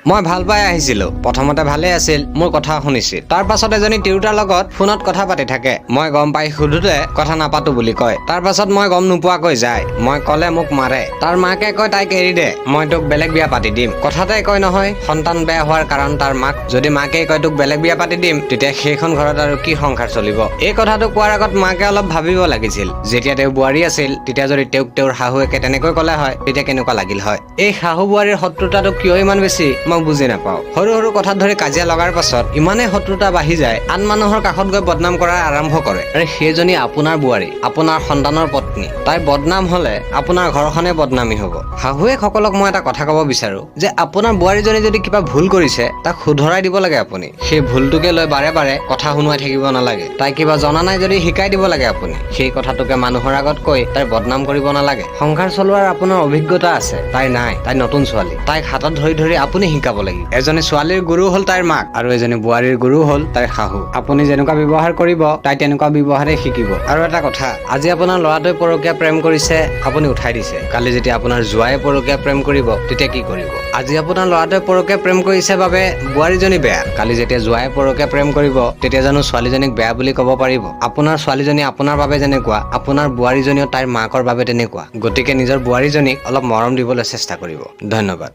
মই ভাল পাই আহিছিলো। প্ৰথমতে ভালে আছিল, মোৰ কথা শুনিছিল। তাৰ পাছত এজনী তিৰোতাৰ লগত ফোনত কথা পাতি থাকে। মই গম পাই সুধোতে কথা নাপাতো বুলি কয়। তাৰ পাছত মই গম নোপোৱাকৈ যায়। মই ক'লে মোক মাৰে। তাৰ মাকে কয় তাইক এৰি দে, মই তোক বেলেগ বিয়া পাতি দিম। কথাতে কয় নহয়, সন্তান বেয়া হোৱাৰ কাৰণ তাৰ মাক। যদি মাকেই কয় তোক বেলেগ বিয়া পাতি দিম, তেতিয়া সেইখন ঘৰত আৰু কি সংসাৰ চলিব? এই কথাটো কোৱাৰ আগত মাকে অলপ ভাবিব লাগিছিল। যেতিয়া তেওঁ বোৱাৰী আছিল, তেতিয়া যদি তেওঁক তেওঁৰ শাহুৱেকে তেনেকৈ ক'লে হয়, তেতিয়া কেনেকুৱা লাগিল হয়? এই শাহু বোৱাৰীৰ শত্ৰুতাটো কিয় ইমান বেছি মই বুজি নাপাওঁ। সৰু সৰু কথাত ধৰি কাজিয়া লগাৰ পাছত ইমানেই শত্ৰুতা বাঢ়ি যায়, আন মানুহৰ কাষত গৈ বদনাম কৰা আৰম্ভ কৰে। আৰু সেইজনী আপোনাৰ বোৱাৰী, আপোনাৰ সন্তানৰ পত্নী। তাই বদনাম হলে আপোনাৰ ঘৰখনে বদনামী হ'ব। শাহুৱেকসকলক মই এটা কথা ক'ব বিচাৰো যে আপোনাৰ বোৱাৰীজনী যদি কিবা ভুল কৰিছে, তাক শুধৰাই দিব লাগে আপুনি। সেই ভুলটোকে লৈ বাৰে বাৰে কথা শুনোৱাই থাকিব নালাগে। তাই কিবা জনা নাই যদি শিকাই দিব লাগে আপুনি। সেই কথাটোকে মানুহৰ আগত কৈ তাই বদনাম কৰিব নালাগে। সংসাৰ চলোৱাৰ আপোনাৰ অভিজ্ঞতা আছে, তাই নাই। তাই নতুন ছোৱালী। তাইক হাতত ধৰি ধৰি আপুনি শিকাব লাগিব। এজনী ছোৱালীৰ গুৰু হ'ল তাইৰ মাক, আৰু এজনী বোৱাৰীৰ গুৰু হ'ল তাইৰ শাহু। আপুনি যেনেকুৱা ব্যৱহাৰ কৰিব, তাই তেনেকুৱা ব্যৱহাৰে শিকিব। আৰু এটা কথা, আজি আপোনাৰ ল'ৰাটোৱে পৰকীয়া প্ৰেম কৰিছে, আপুনি উঠাই দিছে। কালি যেতিয়া আপোনাৰ জোৱায়ে পৰকীয়া প্ৰেম কৰিব, তেতিয়া কি কৰিব? আজি আপোনাৰ ল'ৰাটোৱে পৰকীয়া প্ৰেম কৰিছে বাবে বোৱাৰীজনী বেয়া। কালি যেতিয়া জোৱায়ে পৰকীয়া প্ৰেম কৰিব, তেতিয়া জানো ছোৱালীজনীক বেয়া বুলি ক'ব পাৰিব? আপোনাৰ ছোৱালীজনী আপোনাৰ বাবে যেনেকুৱা, আপোনাৰ বোৱাৰীজনীও তাইৰ মাকৰ বাবে তেনেকুৱা। গতিকে নিজৰ বোৱাৰীজনীক অলপ মৰম দিবলৈ চেষ্টা কৰিব। ধন্যবাদ।